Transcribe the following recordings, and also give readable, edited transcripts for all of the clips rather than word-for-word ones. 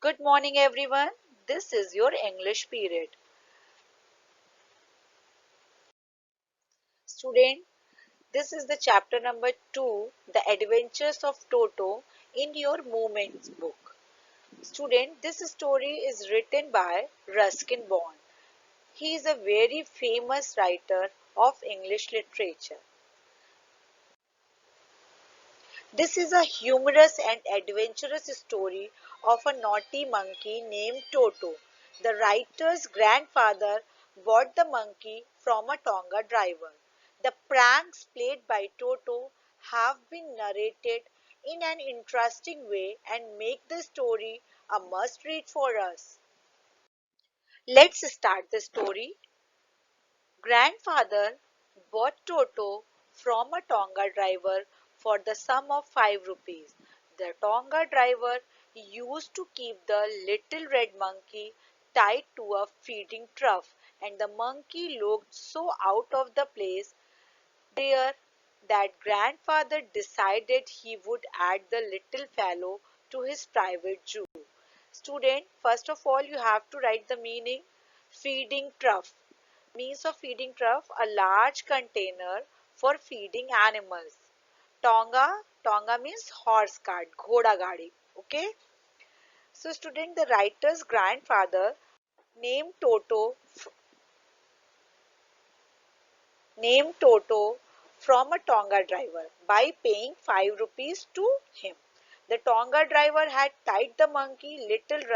Good morning, everyone. This is your English period. Student, this is the chapter number 2, The Adventures of Toto in your Movements book. Student, this story is written by Ruskin Bond. He is a very famous writer of English literature. This is a humorous and adventurous story of a naughty monkey named Toto. The writer's grandfather bought the monkey from a Tonga driver. The pranks played by Toto have been narrated in an interesting way and make the story a must read for us. Let's start the story. Grandfather bought Toto from a Tonga driver for the sum of 5 rupees. The Tonga driver used to keep the little red monkey tied to a feeding trough, and the monkey looked so out of the place there that grandfather decided he would add the little fellow to his private zoo. Student, first of all, you have to write the meaning. Feeding trough means of feeding trough, a large container for feeding animals. Tonga means horse cart, ghoda gadi. Okay. So student, the writer's grandfather named Toto named Toto from a Tonga driver by paying 5 rupees to him. The Tonga driver had tied the monkey, little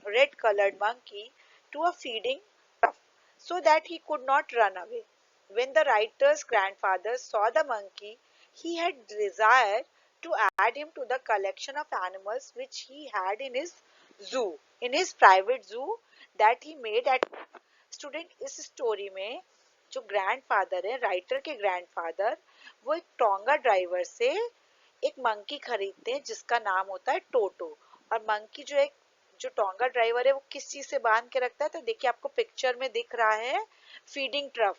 red colored monkey, to a feeding trough so that he could not run away. When the writer's grandfather saw the monkey, he had desired to add him to the collection of animals which he had in his zoo, in his private zoo that he made at student इस story में जो grandfather है writer के grandfather वो एक tonga driver से एक monkey खरीदते हैं जिसका नाम होता है टोटो और मंकी जो टोंगा ड्राइवर है वो किस चीज से बांध के रखता है तो देखिए आपको पिक्चर में दिख रहा है फीडिंग ट्रफ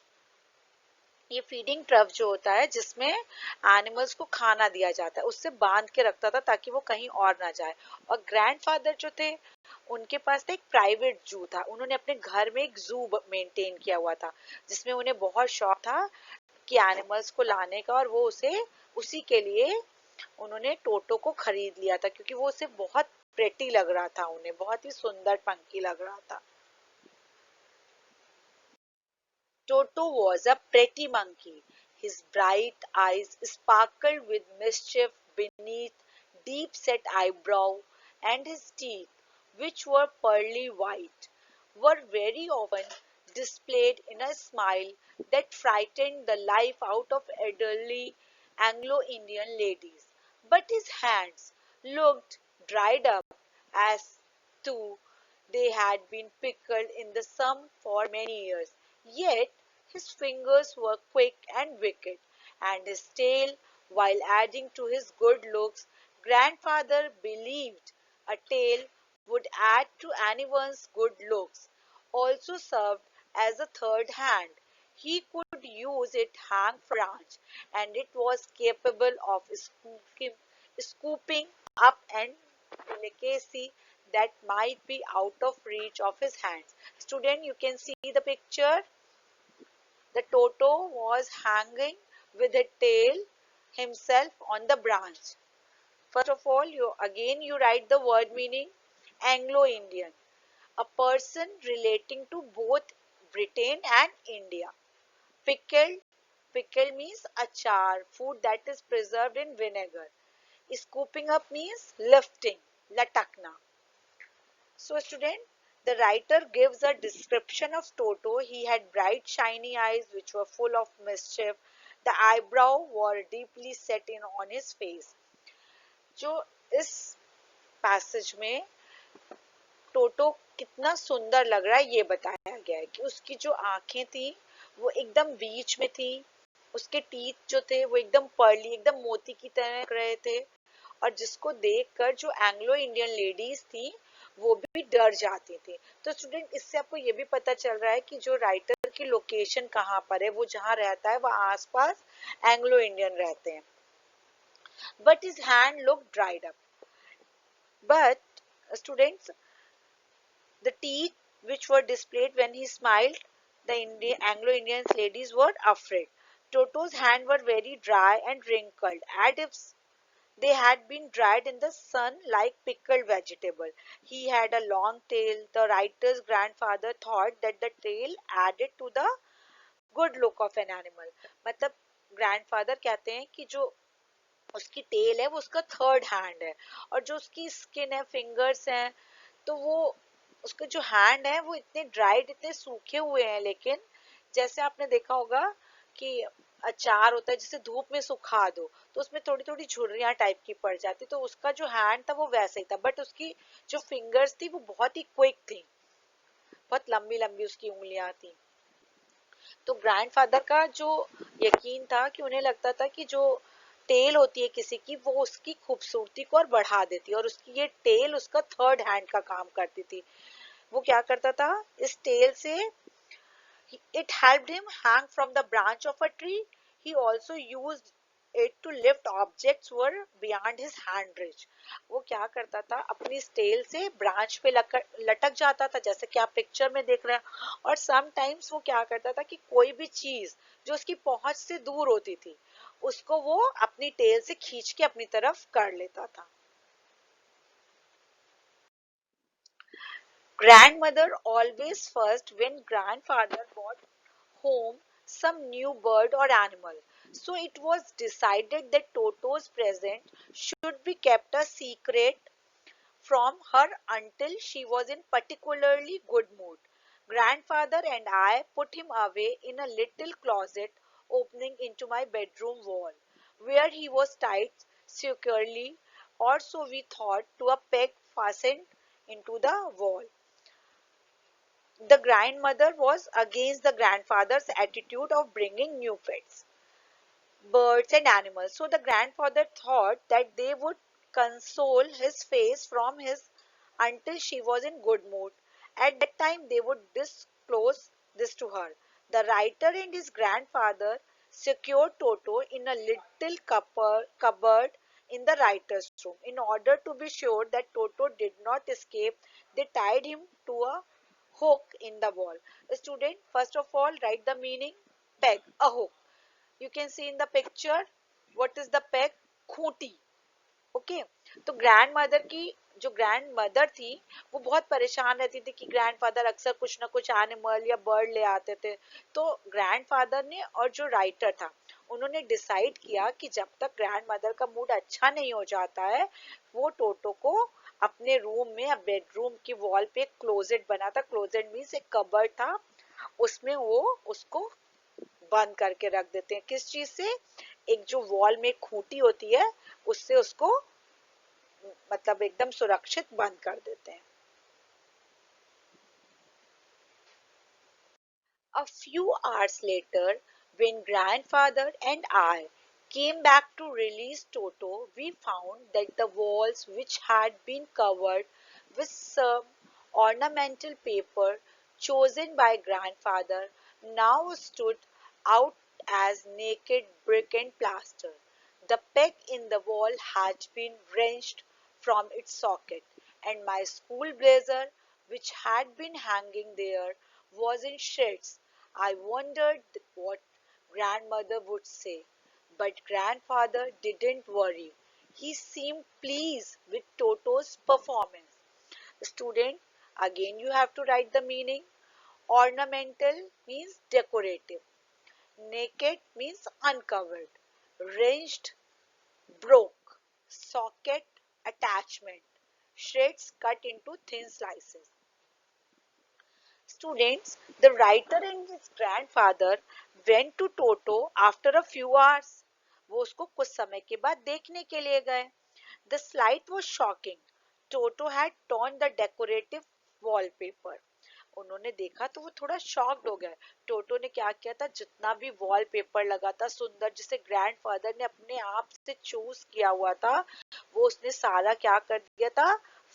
ये फीडिंग ट्रफ जो होता है जिसमें एनिमल्स को खाना दिया जाता है उससे बांध के रखता था ताकि वो कहीं और ना जाए और ग्रैंडफादर जो थे उनके पास एक प्राइवेट जू था उन्होंने अपने घर में एक जू मेंटेन किया हुआ था जिसमें उन्हें बहुत शौक था कि एनिमल्स को लाने का और वो उसी के लिए उन्होंने टोटो को खरीद लिया था क्योंकि वो उसे बहुत प्रेटी लग रहा था उन्हें बहुत ही सुंदर पंखी लग रहा था Toto was a pretty monkey. His bright eyes sparkled with mischief beneath deep-set eyebrow, and his teeth, which were pearly white, were very often displayed in a smile that frightened the life out of elderly Anglo-Indian ladies. But his hands looked dried up as though they had been pickled in the sun for many years. Yet his fingers were quick and wicked, and his tail, while adding to his good looks, grandfather believed a tail would add to anyone's good looks, also served as a third hand. He could use it hang branch, and it was capable of scooping up and delicacy that might be out of reach of his hands. Student, you can see the picture. The Toto was hanging with a tail himself on the branch. First of all, you write the word meaning Anglo-Indian, a person relating to both Britain and India. Pickled, pickle means achar, food that is preserved in vinegar. Scooping up means lifting, latakna. So student, the writer gives a description of Toto. He had bright shiny eyes which were full of mischief. The eyebrow were deeply set in on his face. जो इस passage में टोटो कितना सुंदर लग रहा है ये बताया गया है कि उसकी जो आंखें थी वो एकदम बीच में थी उसके टीथ जो थे वो एकदम पर्ली एकदम मोती की तरह लग रहे थे और जिसको देखकर जो एंग्लो इंडियन लेडीज थी वो भी डर जाती थी तो स्टूडेंट इससे आपको ये भी पता चल रहा है कि जो राइटर की लोकेशन कहाँ पर है वो जहाँ रहता है वहाँ आसपास एंग्लो इंडियन रहते हैं but his hand looked dried up but students The teeth which were displayed when he smiled, the Anglo-Indian ladies were afraid. Toto's hands were very dry and wrinkled, as if they had been dried in the sun like pickled vegetable. He had a long tail. The writer's grandfather thought that the tail added to the good look of an animal. मतलब grandfather कहते हैं कि जो उसकी tell है वो उसका third hand है, और जो उसकी स्किन है, फिंगर्स हैं, तो वो उसके जो हैंड है वो इतने ड्राइड, इतने सूखे हुए हैं, लेकिन जैसे आपने देखा होगा कि अचार होता है जिसे धूप में सुखा दो तो उसमें थोड़ी थोड़ी झुर्रियां टाइप की पड़ जाती, तो उसका जो हैंड था वो वैसे ही था, बट उसकी जो फिंगर्स थी वो बहुत ही क्विक थी, बहुत लंबी लंबी उसकी उंगलियां थी। तो ग्रैंडफादर का जो यकीन था कि उन्हें लगता था कि जो टेल होती है किसी की वो उसकी खूबसूरती को और बढ़ा देती है, और उसकी ये टेल उसका थर्ड हैंड का काम करती थी। वो क्या करता था, इस टेल से it helped him hang from the branch of a tree. He also used it to lift objects were beyond his hand reach. वो क्या करता था, अपनी स्टेल से ब्रांच पे लटक जाता था, जैसे कि आप पिक्चर में देख रहे हैं, और समटाइम्स वो क्या करता था कि कोई भी चीज जो उसकी पहुंच से दूर होती थी उसको वो अपनी टेल से खींच के अपनी तरफ कर लेता था। Grandmother always first when grandfather brought home some new bird or animal. So it was decided that Toto's present should be kept a secret from her until she was in particularly good mood. Grandfather and I put him away in a little closet opening into my bedroom wall, where he was tied securely, or so we thought, to a peg fastened into the wall. The grandmother was against the grandfather's attitude of bringing new pets, birds, and animals. So the grandfather thought that they would console his face from his until she was in good mood. At that time, they would disclose this to her. The writer and his grandfather secured Toto in a little cupboard in the writer's room. In order to be sure that Toto did not escape, they tied him to a hook in the wall. Student, first of all, write the meaning. Peg, a hook. You can see in the picture what is the peg, Khunti. Okay, तो grand mother की जो grand mother थी वो बहुत परेशान रहती थी कि ग्रैंडफादर अक्सर कुछ ना कुछ एनिमल या बर्ड ले आते थे। तो ग्रैंडफादर ने और जो राइटर था उन्होंने डिसाइड किया कि जब तक ग्रैंड मदर का मूड अच्छा नहीं हो जाता है वो टोटो को अपने रूम में या बेडरूम की वॉल पे एक क्लोजेट बना था। क्लोजेट मीन्स एक कबर्ड था, उसमें वो उसको बंद करके रख देते हैं। किस चीज से? एक जो वॉल में खूंटी होती है उससे उसको मतलब एकदम सुरक्षित बंद कर देते हैं। A few hours later, when grandfather and I came back to release Toto, we found that the walls, which had been covered with some ornamental paper chosen by grandfather, now stood out as naked brick and plaster. The peg in the wall had been wrenched from its socket, and my school blazer, which had been hanging there, was in shreds. I wondered what grandmother would say, but grandfather didn't worry. He seemed pleased with Toto's performance. Student, again you have to write the meaning. Ornamental means decorative. Naked means uncovered. Wrenched, broke. Socket, attachment. Shreds, cut into thin slices. Students, the writer and his grandfather went to Toto after a few hours. वो उसको कुछ समय के बाद देखने के लिए गए. The sight was shocking. Toto had torn the decorative wallpaper. उन्होंने देखा तो वो थोड़ा शॉक्ड हो गए। टोटो ने क्या किया था, जितना भी वॉलपेपर लगा था सुंदर जिसे ग्रैंडफादर ने अपने आप से चूज किया हुआ था, वो उसने सारा क्या कर दिया था,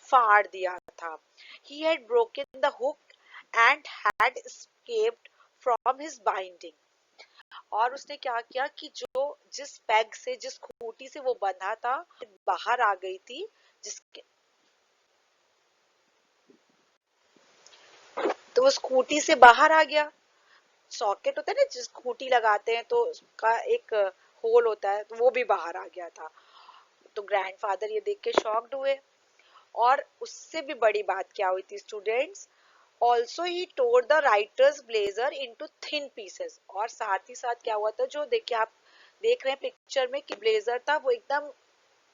फाड़ दिया था। He had broken the hook and had escaped from his binding. और उसने क्या किया कि जो जिस पैग से जिस खूंटी से वो बंधा था बाहर आ गई थी, जिसके वो स्कूटी से बाहर आ गया। सॉकेट होता है ना, जिस खूंटी लगाते हैं तो उसका एक होल होता है, तो वो भी बाहर आ गया था। तो ग्रैंडफादर ये देख के शॉक्ड हुए। और उससे भी बड़ी बात क्या हुई थी students, also he tore the writers blazer into thin pieces. और साथ ही साथ क्या हुआ था, जो देखिए आप देख रहे हैं पिक्चर में कि ब्लेजर था वो एकदम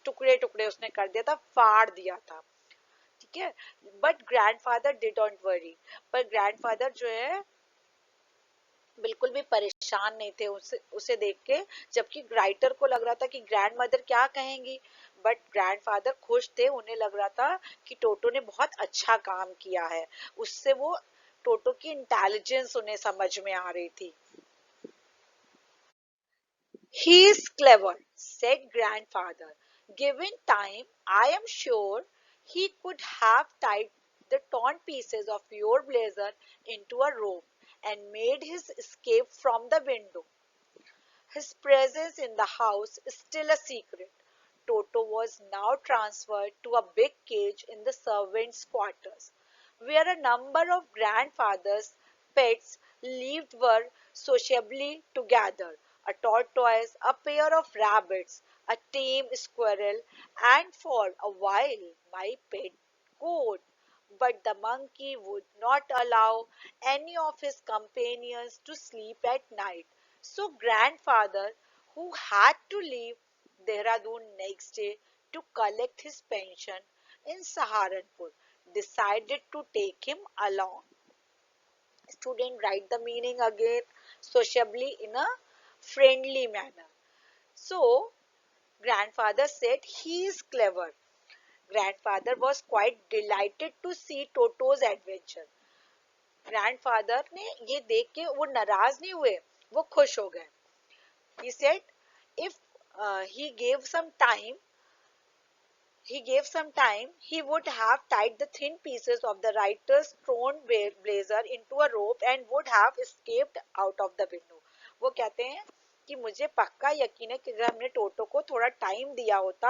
टुकड़े टुकड़े उसने कर दिया था, फाड़ दिया था। ठीक है, but grandfather did not worry. पर ग्रैंडफादर जो है बिल्कुल भी परेशान नहीं थे उसे देख के, जबकि राइटर को लग रहा था कि ग्रैंड मदर क्या कहेंगी। बट ग्रैंडफादर खुश थे, उन्हें लग रहा था कि टोटो ने बहुत अच्छा काम किया है। उससे वो टोटो की इंटेलिजेंस उन्हें समझ में आ रही थी। He is clever, said grandfather. Given time, I am sure he could have tied the torn pieces of your blazer into a rope and made his escape from the window. His presence in the house is still a secret. Toto was now transferred to a big cage in the servants' quarters, where a number of grandfather's pets lived were sociably together. A tortoise, a pair of rabbits, a tame squirrel, and for a while my pet goat. But the monkey would not allow any of his companions to sleep at night. So grandfather, who had to leave Dehradun next day to collect his pension in Saharanpur, decided to take him along. Student, write the meaning again sociably in a friendly manner. So grandfather said he is clever. Grandfather was quite delighted to see Toto's adventure. Grandfather ने ये देख के वो नाराज नहीं हुए, वो खुश हो गए। He said if he gave some time, he would have tied the thin pieces of the writer's torn blazer into a rope and would have escaped out of the window. वो कहते हैं कि मुझे पक्का यकीन है कि अगर हमने टोटो को थोड़ा टाइम दिया होता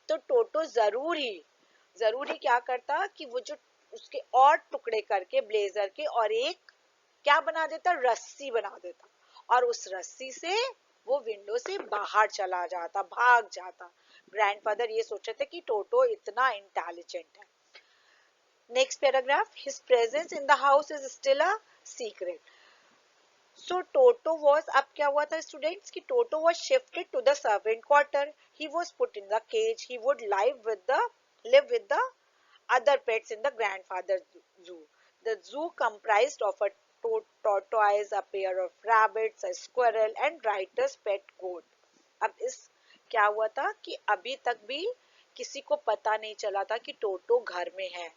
तो टोटो जरूर ही क्या करता कि वो जो उसके और टुकड़े करके ब्लेजर के और एक क्या बना देता, रस्सी बना देता, और उस रस्सी से वो विंडो से बाहर चला जाता, भाग जाता। ग्रैंडफादर ये सोचे थे कि टोटो इतना इंटेलिजेंट है। Next paragraph, his presence in the house is still a secret. So Toto was, अब क्या हुआ था स्टूडेंट्स कि Toto was shifted to the servant quarter, he was put in the cage, he would live with the other pets in the grandfather's zoo. The zoo comprised of a tortoise, a pair of rabbits, a squirrel, and writer's pet goat. अब इस क्या हुआ था कि अभी तक भी किसी को पता नहीं चला था कि टोटो घर में है,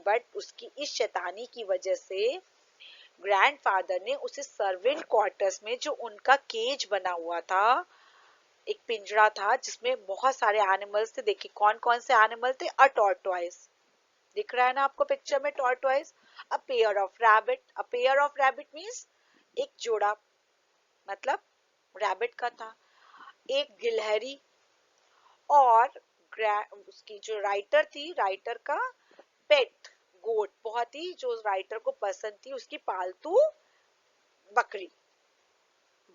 बट उसकी इस शैतानी की वजह से ग्रैंडफादर ने उसे सर्वेंट क्वार्टर्स में जो उनका केज बना हुआ था, एक पिंजरा था जिसमें बहुत सारे एनिमल्स थे। देखिए कौन कौन से एनिमल थे, अ टॉर्टोइस, दिख रहा है ना आपको पिक्चर में tortoise, a pair of rabbit, a pair of rabbit means एक जोड़ा, मतलब रैबिट का था, एक गिलहरी, और उसकी जो राइटर थी, राइटर का पेट गोट, बहुत ही जो राइटर को पसंद थी उसकी पालतू बकरी।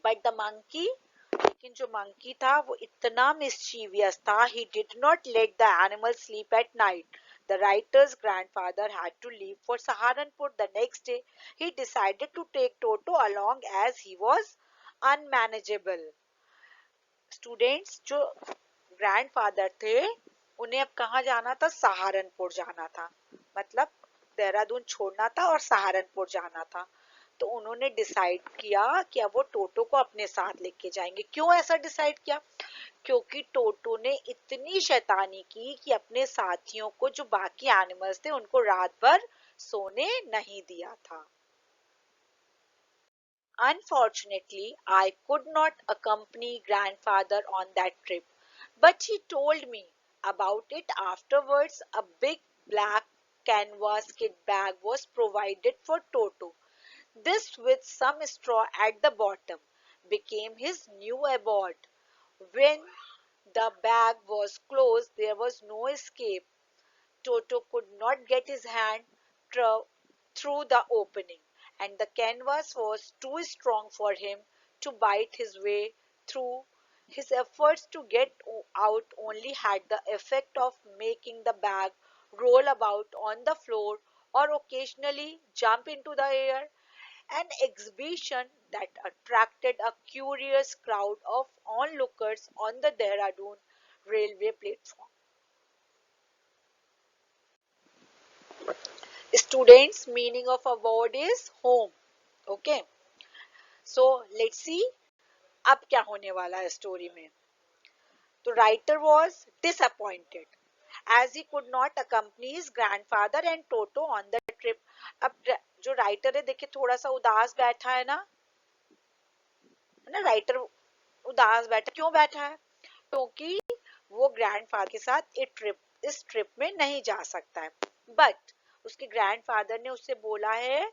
बट द मंकी, लेकिन जो मंकी था वो इतना मिस्चीवियस था, he did not let the animals sleep at night. The writer's grandfather had to leave for Saharanpur the next day. He decided to take Toto along as he was unmanageable. Students, जो grandfather थे उन्हें अब कहाँ जाना था, सहारनपुर जाना था, मतलब देहरादून छोड़ना था और सहारनपुर जाना था। तो उन्होंने डिसाइड किया कि अब वो टोटो को अपने साथ लेके जाएंगे। क्यों ऐसा डिसाइड किया, क्योंकि टोटो ने इतनी शैतानी की कि अपने साथियों को, जो बाकी एनिमल्स थे, उनको रात भर सोने नहीं दिया था। Unfortunately, I could not accompany grandfather on that trip, but he told me about it afterwards. A big black canvas kit bag was provided for Toto. This, with some straw at the bottom, became his new abode. When the bag was closed, there was no escape. Toto could not get his hand through through the opening, and the canvas was too strong for him to bite his way through. His efforts to get out only had the effect of making the bag roll about on the floor or occasionally jump into the air, an exhibition that attracted a curious crowd of onlookers on the Dehradun railway platform. Students, meaning of a word is home. Okay, so let's see अब क्या होने वाला है story में. तो writer was disappointed as he could not accompany his grandfather and Toto on the trip. अब जो writer है देखिए थोड़ा सा उदास बैठा है ना राइटर उदास बैठा क्यों बैठा है क्योंकि वो ग्रैंडफादर के साथ इस ट्रिप में नहीं जा सकता है. बट उसके ग्रैंडफादर ने उससे बोला है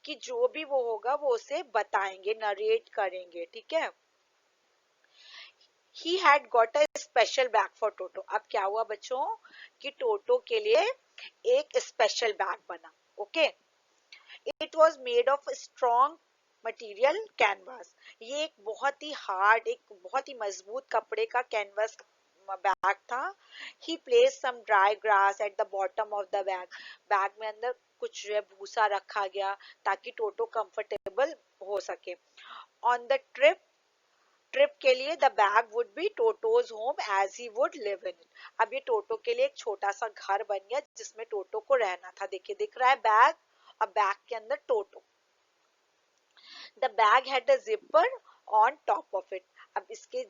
कि जो भी वो होगा वो उसे बताएंगे, नरेट करेंगे. ठीक है. He had got a special bag for Toto. अब क्या हुआ बच्चों कि टोटो के लिए एक स्पेशल बैग बना. Okay. It was made of strong material canvas. ये एक बहुत ही हार्ड, एक बहुत ही मजबूत कपड़े का कैनवास बैग था. He place some dry grass at the bottom of the bag. Bag में अंदर कुछ जो है भूसा रखा गया ताकि टोटो कंफर्टेबल हो सके. ऑन द ट्रिप के लिए the bag would be Toto's home as he would live in it. अब ये टोटो के लिए एक छोटा सा घर बन गया जिसमें टोटो को रहना था. देखिए दिख रहा है बैग, अब बैग के अंदर Toto. The bag had a zipper on top of it. अब इसके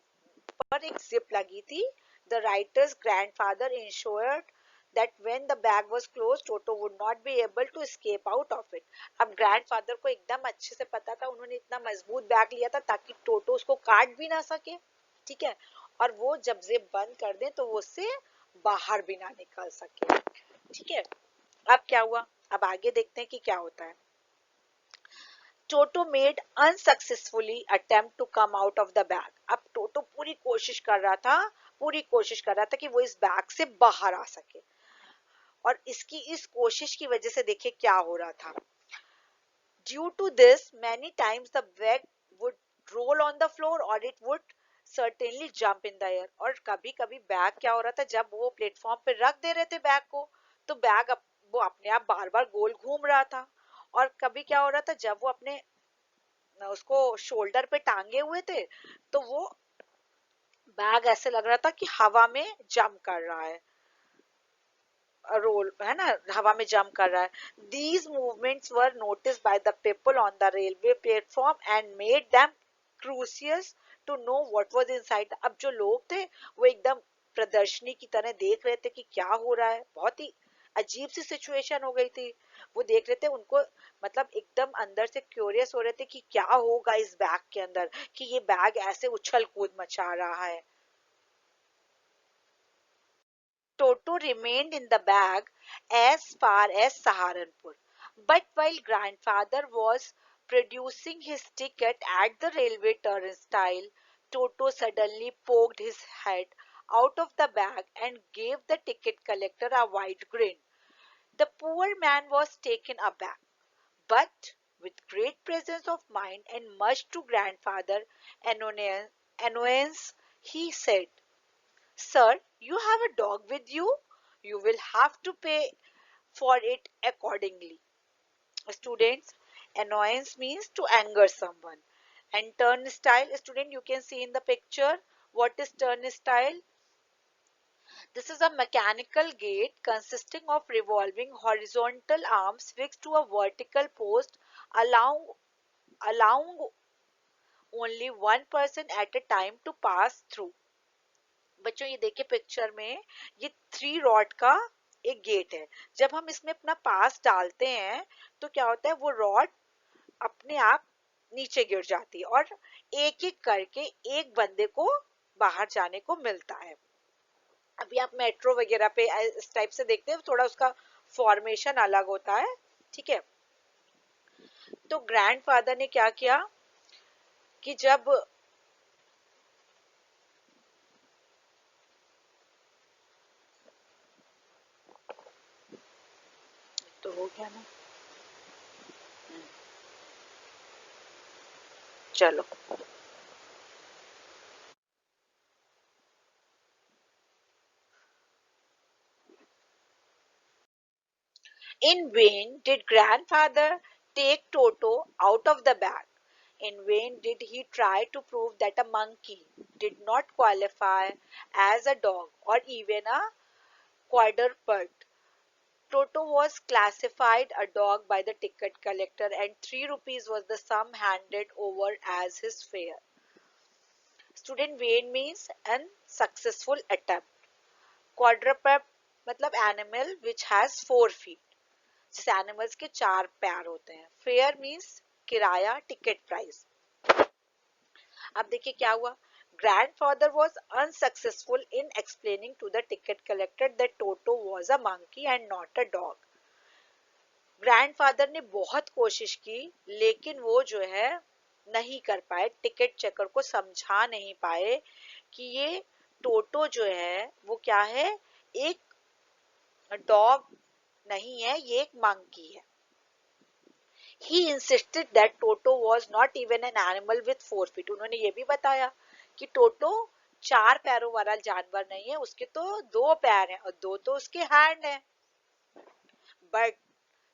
पर एक जिप लगी थी. The writer's grandfather ensured that when the bag was closed Toto would not be able to escape out of it. अब grandfather को एकदम अच्छे से पता था, उन्होंने इतना मजबूत बैग लिया था ताकि टोटो उसको काट भी ना सके. ठीक है. और वो जब जिप बंद कर दे तो वो उससे बाहर भी ना निकल सके. ठीक है. अब क्या हुआ, अब आगे देखते हैं कि क्या होता है. Toto made unsuccessfully attempt to come out of the bag. अब टोटो पूरी कोशिश कर रहा था कि वो इस बैग से बाहर आ सके. और इसकी इस कोशिश की वजह से देखिए क्या हो रहा था. Due to this many times the bag would roll on the floor और it would certainly jump in the air. और कभी कभी बैग क्या हो रहा था, जब वो प्लेटफॉर्म पे रख दे रहे थे बैग को तो बैग वो अपने आप बार बार गोल घूम रहा था. और कभी क्या हो रहा था, जब वो अपने उसको शोल्डर पे टांगे हुए थे तो वो बैग ऐसे लग रहा था कि हवा में जंप कर रहा है, रोल है ना, हवा में जंप कर रहा है. These movements were notice by the people on the railway platform and made them curious to know what was inside. अब जो लोग थे वो एकदम प्रदर्शनी की तरह देख रहे थे कि क्या हो रहा है. बहुत ही अजीब सी सिचुएशन हो गई थी. वो देख रहे थे, उनको मतलब एकदम अंदर से क्यूरियस हो रहे थे कि क्या होगा इस बैग के अंदर, कि ये बैग ऐसे उछल कूद मचा रहा है. Toto remained in the bag as far as Saharanpur. But while grandfather was producing his ticket at the railway turnstile, Toto suddenly poked his head out of the bag and gave the ticket collector a wide grin. The poor man was taken aback, but with great presence of mind and much to grandfather annoyance, he said, "Sir, you have a dog with you. You will have to pay for it accordingly." Students, annoyance means to anger someone. And turnstile, student, you can see in the picture. What is turnstile? This is a mechanical gate consisting of revolving horizontal arms fixed to a vertical post, allowing only one person at a time to pass through. बच्चों ये देखिए picture में, ये 3 rod का एक gate है. जब हम इसमें अपना पास डालते हैं तो क्या होता है, वो रॉड अपने आप नीचे गिर जाती है और एक एक करके एक बंदे को बाहर जाने को मिलता है. अभी आप मेट्रो वगैरह पे इस टाइप से देखते हैं, थोड़ा उसका फॉर्मेशन अलग होता है. ठीक है. तो ग्रैंडफादर ने क्या किया कि जब तो हो गया ना, चलो, in vain did grandfather take Toto out of the bag. In vain did he try to prove that a monkey did not qualify as a dog or even a quadruped. Toto was classified a dog by the ticket collector, and 3 rupees was the sum handed over as his fare. Student vain means unsuccessful attempt. Quadruped मतलब animal which has 4 feet. जिस animals के 4 पैर होते हैं. Fare means किराया, ticket price. अब देखिए क्या हुआ. Grandfather was unsuccessful in explaining to the ticket collector that Toto was a monkey and not a dog. Grandfather ने बहुत कोशिश की, लेकिन वो जो है नहीं कर पाए, टिकट चेकर को समझा नहीं पाए कि ये टोटो जो है वो क्या है, एक डॉग नहीं है, ये एक मंकी है. He insisted that Toto was not even an animal with 4 feet. उन्होंने ये भी बताया कि टोटो 4 पैरों वाला जानवर नहीं है, उसके तो 2 पैर हैं और 2 तो उसके हैंड हैं. But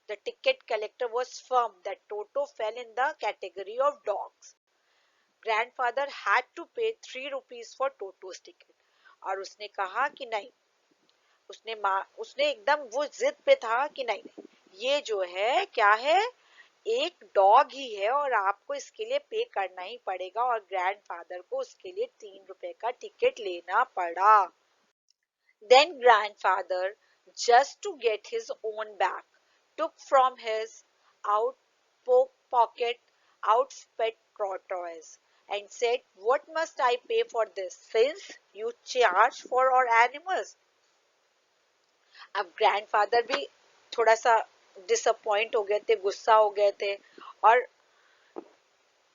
the ticket collector was firm that Toto fell in the category of dogs. Grandfather had to pay 3 rupees for Toto's ticket. और उसने कहा कि नहीं, उसने एकदम वो जिद पे था कि नहीं नहीं, ये जो है क्या है, एक डॉग ही है और आपको इसके लिए पे करना ही पड़ेगा. और ग्रैंडफादर को उसके लिए 3 रुपए का टिकट लेना पड़ा. Then grandfather, just to get his own back, took from his out pocket outspent tortoise and said, what must I pay for this since you charge for our animals? अब grandfather भी थोड़ा सा disappoint हो गए थे, गुस्सा हो गए थे. और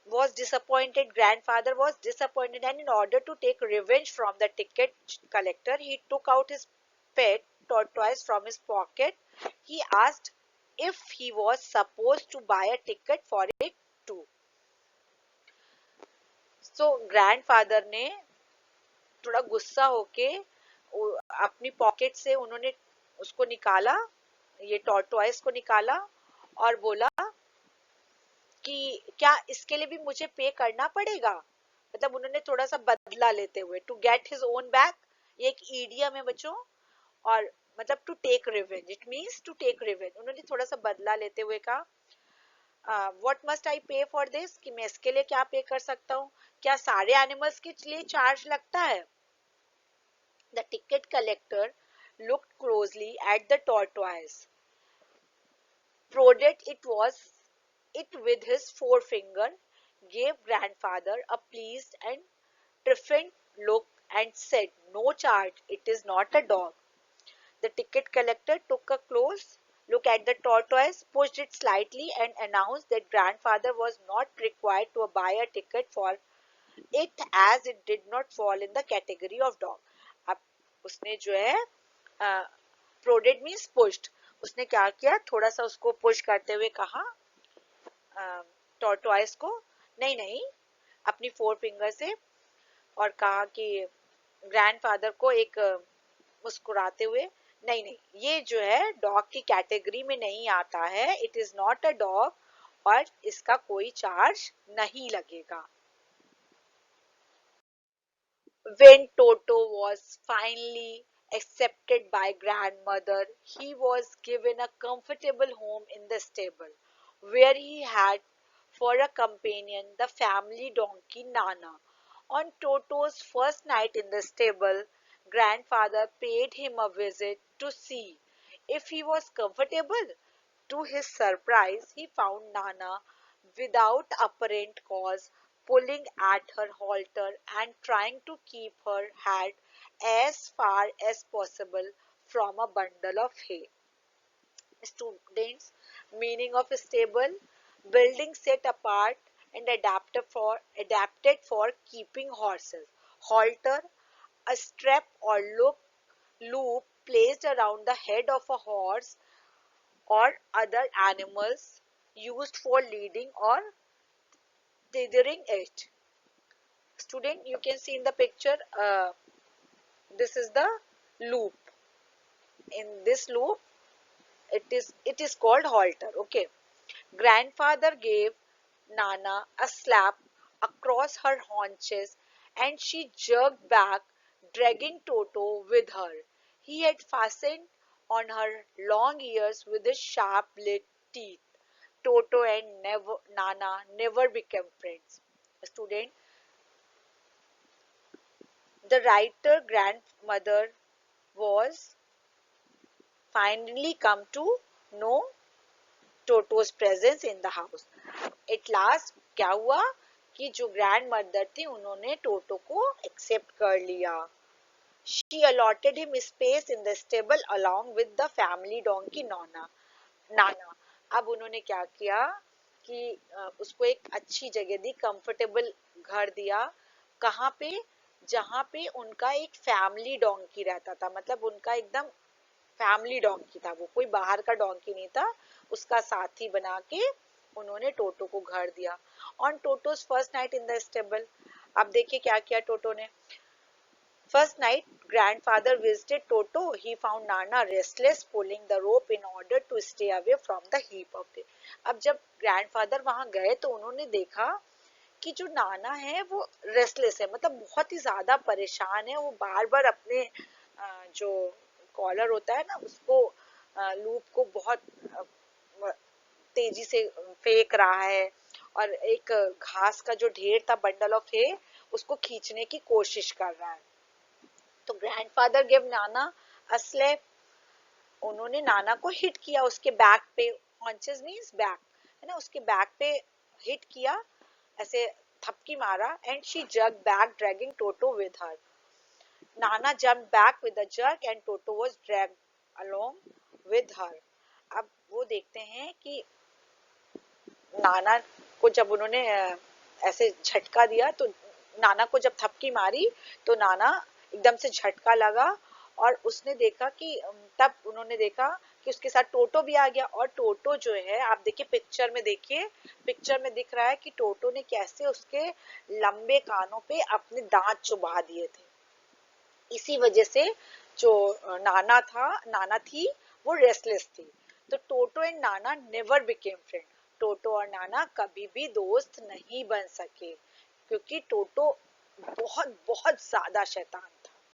was disappointed, grandfather was disappointed, and in order to take revenge from the ticket collector, he took out his pet tortoise from his pocket. He asked if he was supposed to buy a ticket for it too. So grandfather ने थोड़ा गुस्सा होके अपनी pocket से उन्होंने उसको निकाला, ये टॉर्टोइस को निकाला और बोला कि क्या इसके लिए भी मुझे पे करना पड़ेगा. मतलब उन्होंने थोड़ा सा बदला लेते हुए, to get his own back, ये एक ईडियम है बच्चों. और मतलब to take revenge, it means to take revenge. उन्होंने थोड़ा सा बदला लेते हुए कहा, व्हाट मस्ट आई पे फॉर दिस, कि मैं इसके लिए क्या पे कर सकता हूँ, क्या सारे एनिमल्स के लिए चार्ज लगता है. The ticket collector looked closely at the tortoise, prodded it with his forefinger, gave grandfather a pleased and triumphant look and said, no charge, it is not a dog. The ticket collector took a close look at the tortoise, pushed it slightly and announced that grandfather was not required to buy a ticket for it as it did not fall in the category of dog. अब उसने जो है prodded means pushed, उसने क्या किया, थोड़ा सा उसको पुश करते हुए कहा टॉर्टोइस को, नहीं नहीं, अपनी 4 फिंगर से, और कहा कि ग्रैंडफादर को एक मुस्कुराते हुए, नहीं नहीं, ये जो है डॉग की कैटेगरी में नहीं आता है, it is not a dog और इसका कोई चार्ज नहीं लगेगा. When Toto was finally accepted by grandmother, he was given a comfortable home in the stable, where he had for a companion the family donkey Nana. On Toto's first night in the stable, grandfather paid him a visit to see if he was comfortable. To his surprise, he found Nana without apparent cause pulling at her halter and trying to keep her head as far as possible from a bundle of hay. Students, meaning of stable, building set apart and adapted for keeping horses. Halter, a strap or loop placed around the head of a horse or other animals used for leading or slithering it. Student, you can see in the picture, this is the loop. In this loop, it is called halter. Okay. Grandfather gave Nana a slap across her haunches and she jerked back, dragging Toto with her. He had fastened on her long ears with his sharp lit teeth. Toto and Nana never became friends. Student, the writer grandmother was finally come to know Toto's presence in the house. At last क्या हुआ कि जो grand mother थी उन्होंने टोटो को accept कर लिया. She allotted him space in the stable along with the family donkey Nana. अब उन्होंने क्या किया कि उसको एक अच्छी जगह दी, कंफर्टेबल घर दिया. कहाँ पे? जहाँ पे उनका एक फैमिली डोंकी रहता था, मतलब उनका एकदम फैमिली डोंकी था, वो कोई बाहर का डोंकी नहीं था, उसका साथी बना के उन्होंने टोटो को घर दिया. On टोटोज first night in the stable, अब देखिए क्या किया टोटो ने. First night, grandfather visited Toto. He found Nana restless, pulling the rope in order to stay away from the heap of hay. अब जब grandfather वहां गए तो उन्होंने देखा कि जो नाना है वो रेस्टलेस है, मतलब बहुत ही ज्यादा परेशान है. वो बार बार अपने जो कॉलर होता है ना उसको, लूप को बहुत तेजी से फेंक रहा है और एक घास का जो ढेर था, बंडल ऑफ हे, उसको खींचने की कोशिश कर रहा है. तो grandfather give Nana a slap. उन्होंने नाना को हिट किया उसके बैक पे. हॉन्चेस मींस बैक, है ना, उसके बैक पे हिट किया, ऐसे थपकी मारा. And she jerk back dragging Toto with her. नाना jump back with a jerk and Toto was dragged along with her. अब वो देखते हैं कि नाना को जब उन्होंने ऐसे झटका दिया तो नाना को जब थपकी मारी तो नाना एकदम से झटका लगा और उसने देखा कि तब उन्होंने देखा कि उसके साथ टोटो भी आ गया. और टोटो जो है, आप देखिए पिक्चर में, देखिए पिक्चर में दिख रहा है कि टोटो ने कैसे उसके लंबे कानों पे अपने दांत चुभा दिए थे. इसी वजह से जो नाना थी वो रेस्टलेस थी. तो टोटो and Nana never became friend. टोटो और नाना कभी भी दोस्त नहीं बन सके क्योंकि टोटो बहुत बहुत ज्यादा शैतान